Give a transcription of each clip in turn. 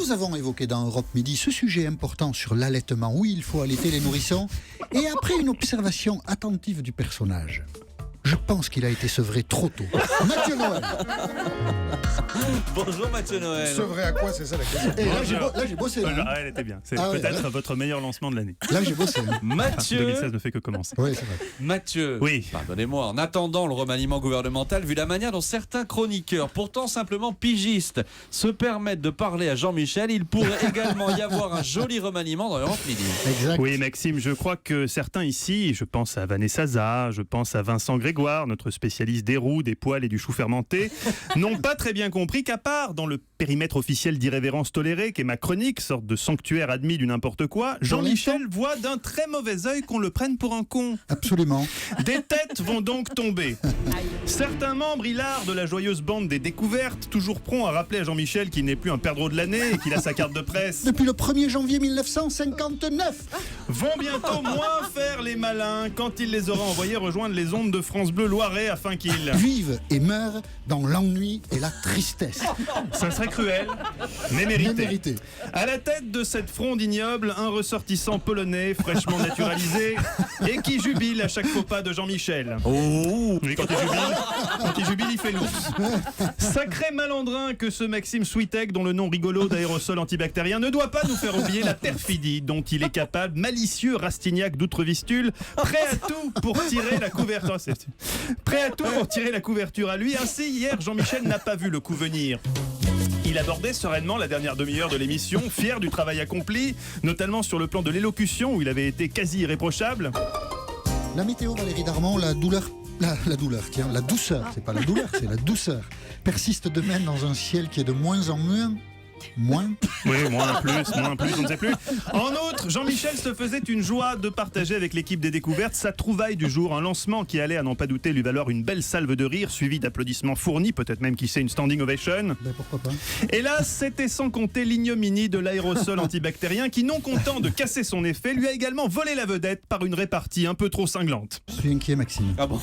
Nous avons évoqué dans Europe Midi ce sujet important sur l'allaitement. Oui, il faut allaiter les nourrissons. Et après une observation attentive du personnage, je pense qu'il a été sevré trop tôt. Mathieu Noël. Bonjour Mathieu Noël. Sevré à quoi, c'est ça la question? Et là, j'ai bossé. Hein. Elle était bien. C'est ouais, peut-être là. votre meilleur lancement de l'année. Là, j'ai bossé. Hein. Mathieu. 2016 ne fait que commencer. Oui, c'est vrai. Mathieu. Oui. Pardonnez-moi, en attendant le remaniement gouvernemental, vu la manière dont certains chroniqueurs, pourtant simplement pigistes, se permettent de parler à Jean-Michel, il pourrait également y avoir un joli remaniement dans Europe Midi. Exact. Oui, Maxime, je crois que certains ici, je pense à Vanessa Zah, je pense à Vincent Grégoire, notre spécialiste des roux, des poils et du chou fermenté, n'ont pas très bien compris qu'à part dans le périmètre officiel d'irrévérence tolérée, qu'est ma chronique, sorte de sanctuaire admis du n'importe quoi, Jean-Michel voit d'un très mauvais œil qu'on le prenne pour un con. Absolument. Des têtes vont donc tomber. Certains membres hilares de la joyeuse bande des découvertes, toujours prompts à rappeler à Jean-Michel qu'il n'est plus un perdreau de l'année et qu'il a sa carte de presse, Depuis le 1er janvier 1959. vont bientôt moins faire les malins quand il les aura envoyés rejoindre les ondes de France Bleu Loiret afin qu'ils... Vivent et meurent dans l'ennui et la tristesse. Ça serait cruel, mais Bien mérité. mérité. À la tête de cette fronde ignoble, un ressortissant polonais fraîchement naturalisé et qui jubile à chaque faux pas de Jean-Michel. Oh. Oui, quand il jubile, il fait l'ours. Sacré malandrin que ce Maxime Switek, dont le nom rigolo d'aérosol antibactérien ne doit pas nous faire oublier la perfidie dont il est capable, malicieux Rastignac d'Outrevistule, prêt à tout pour tirer la couverture. Prêt à tout pour tirer la couverture à lui. Ainsi, hier, Jean-Michel n'a pas vu le coup venir. Il abordait sereinement la dernière demi-heure de l'émission, fier du travail accompli, notamment sur le plan de l'élocution où il avait été quasi irréprochable. La météo, Valérie Darmon, la douceur, c'est pas la douleur, c'est la douceur, persiste de même dans un ciel qui est de moins en moins. Oui, moins plus, on ne sait plus. En outre, Jean-Michel se faisait une joie de partager avec l'équipe des découvertes sa trouvaille du jour, un lancement qui allait, à n'en pas douter, lui valoir une belle salve de rire, suivie d'applaudissements fournis, peut-être même qui sait une standing ovation. Ben pourquoi pas. Et là, c'était sans compter l'ignominie de l'aérosol antibactérien qui, non content de casser son effet, lui a également volé la vedette par une répartie un peu trop cinglante. Je suis inquiet, Maxime. Ah bon?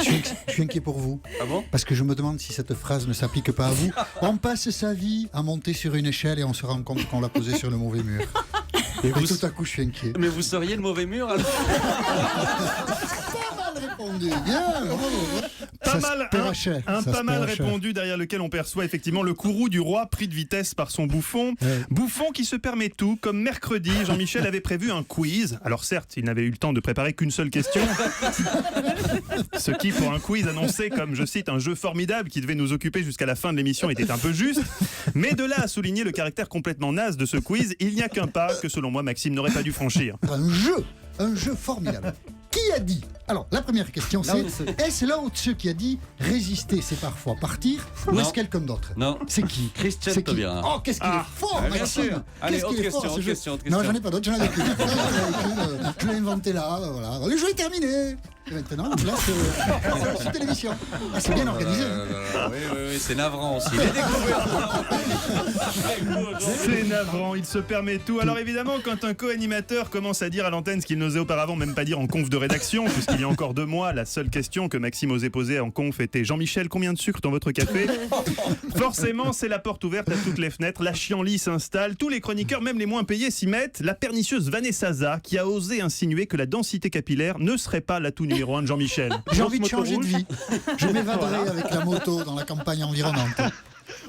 Je suis inquiet pour vous. Ah bon? Parce que je me demande si cette phrase ne s'applique pas à vous. On passe sa vie à monter sur une échelle et on se rend compte qu'on l'a posée sur le mauvais mur. Et tout à coup, je suis inquiet. Mais vous seriez le mauvais mur alors? Répondu. Bien, bravo. Pas Ça mal, se paiera cher. un Ça pas se mal paiera cher. répondu derrière lequel on perçoit effectivement le courroux du roi pris de vitesse par son bouffon. Ouais. Bouffon qui se permet tout, comme mercredi, Jean-Michel avait prévu un quiz. Alors certes, il n'avait eu le temps de préparer qu'une seule question. Ce qui, pour un quiz annoncé comme, je cite, un jeu formidable qui devait nous occuper jusqu'à la fin de l'émission était un peu juste. Mais de là à souligner le caractère complètement naze de ce quiz, il n'y a qu'un pas que selon moi Maxime n'aurait pas dû franchir. Un jeu formidable. Qui a dit? Alors, la première question, c'est est-ce l'un de ceux qui a dit résister, c'est parfois partir, ou Non. est-ce quelqu'un d'autre? Non. C'est qui? Christian C'est qui? Taubira. Oh, qu'est-ce qu'il est fort, bien Maxime. sûr. Allez, Qu'est-ce autre qu'il est fort, question, ce autre jeu. question, autre Non, question. j'en ai pas d'autres, j'en avais qu'une. Je l'ai inventé là, voilà. Le jeu est terminé. Et maintenant, on place sur télévision. Ah, c'est bien organisé. Oui, c'est navrant aussi. Les découvertes. C'est navrant, il se permet tout. Alors évidemment, quand un co-animateur commence à dire à l'antenne ce qu'il n'osait auparavant même pas dire en conf de rédaction, puisqu'il y a encore 2 mois, la seule question que Maxime osait poser en conf était « Jean-Michel, combien de sucre dans votre café ?» Forcément, c'est la porte ouverte à toutes les fenêtres, la chienlit s'installe, tous les chroniqueurs, même les moins payés, s'y mettent. La pernicieuse Vanessa Zah, qui a osé insinuer que la densité capillaire ne serait pas l'atout numéro 1 de Jean-Michel. J'ai envie de changer de vie. Je m'évaderai avec la moto dans la campagne environnante.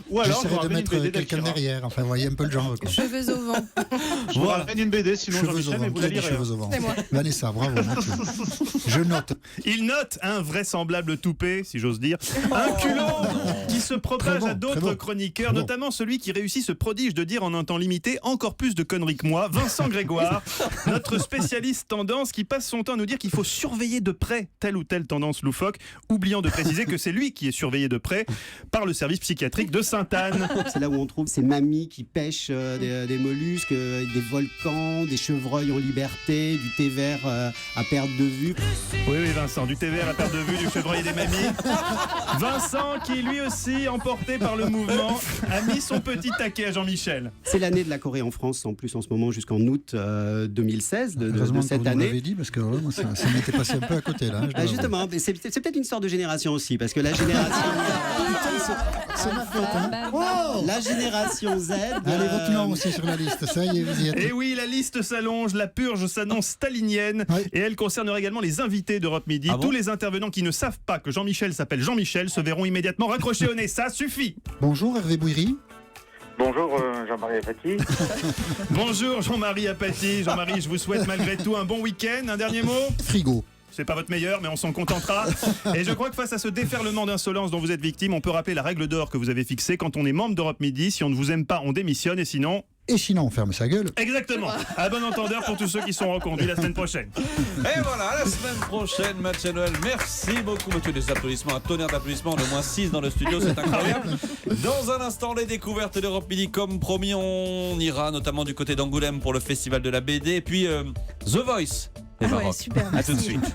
Ou alors, J'essaierai de mettre quelqu'un derrière. Enfin, vous voyez un peu le genre. Quoi. Cheveux au vent. Je vous ramène une BD, sinon Cheveux au Jean-Michel, vent. mais vous Qui la a dit lirez. cheveux au vent? C'est moi. Vanessa, bravo. Mathieu. Je note. Il note un vraisemblable toupet, si j'ose dire, un culot qui se propage Très bon, à d'autres très bon. chroniqueurs, Très bon. notamment celui qui réussit ce prodige de dire en un temps limité encore plus de conneries que moi, Vincent Grégoire, notre spécialiste tendance qui passe son temps à nous dire qu'il faut surveiller de près telle ou telle tendance loufoque, oubliant de préciser que c'est lui qui est surveillé de près par le service psychiatrique de Sainte-Anne. C'est là où on trouve ces mamies qui pêchent des mollusques, des volcans, des chevreuils en liberté, du thé vert à perte de vue. Oui, Vincent, du thé vert à perte de vue, du chevreuil et des mamies. Vincent, qui lui aussi, emporté par le mouvement, a mis son petit taquet à Jean-Michel. C'est l'année de la Corée en France, en plus en ce moment jusqu'en août 2016 de Heureusement que cette vous nous année. l'avez dit, parce que moi, ça m'était passé un peu à côté là. Je dois Ah, justement, mais c'est peut-être une sorte de génération aussi, parce que la génération... C'est ma fête, hein. Oh La génération Z. Allez, votre nom aussi sur la liste, ça y est, vous y êtes. Et oui, la liste s'allonge, la purge s'annonce stalinienne Ouais. et elle concernera également les invités d'Europe Midi. Ah bon Tous les intervenants qui ne savent pas que Jean-Michel s'appelle Jean-Michel se verront immédiatement raccrochés au nez. Ça suffit. Bonjour Hervé Bouiry. Bonjour Jean-Marie Apathy. Bonjour Jean-Marie Apathy. Jean-Marie, je vous souhaite malgré tout un bon week-end. Un dernier mot ? Frigo. C'est pas votre meilleur, mais on s'en contentera. Et je crois que face à ce déferlement d'insolence dont vous êtes victime, on peut rappeler la règle d'or que vous avez fixée. Quand on est membre d'Europe Midi, si on ne vous aime pas, on démissionne et sinon... Et sinon, on ferme sa gueule. Exactement. À bon entendeur pour tous ceux qui sont reconduits la semaine prochaine. Et voilà, la semaine prochaine, match à Noël. Merci beaucoup, monsieur. Des applaudissements, un tonnerre d'applaudissements. On est au moins 6 dans le studio, c'est incroyable. Dans un instant, les découvertes d'Europe Midi. Comme promis, on ira notamment du côté d'Angoulême pour le festival de la BD. Et puis, The Voice. Et Ah ouais, Maroc. super, À tout de merci. suite.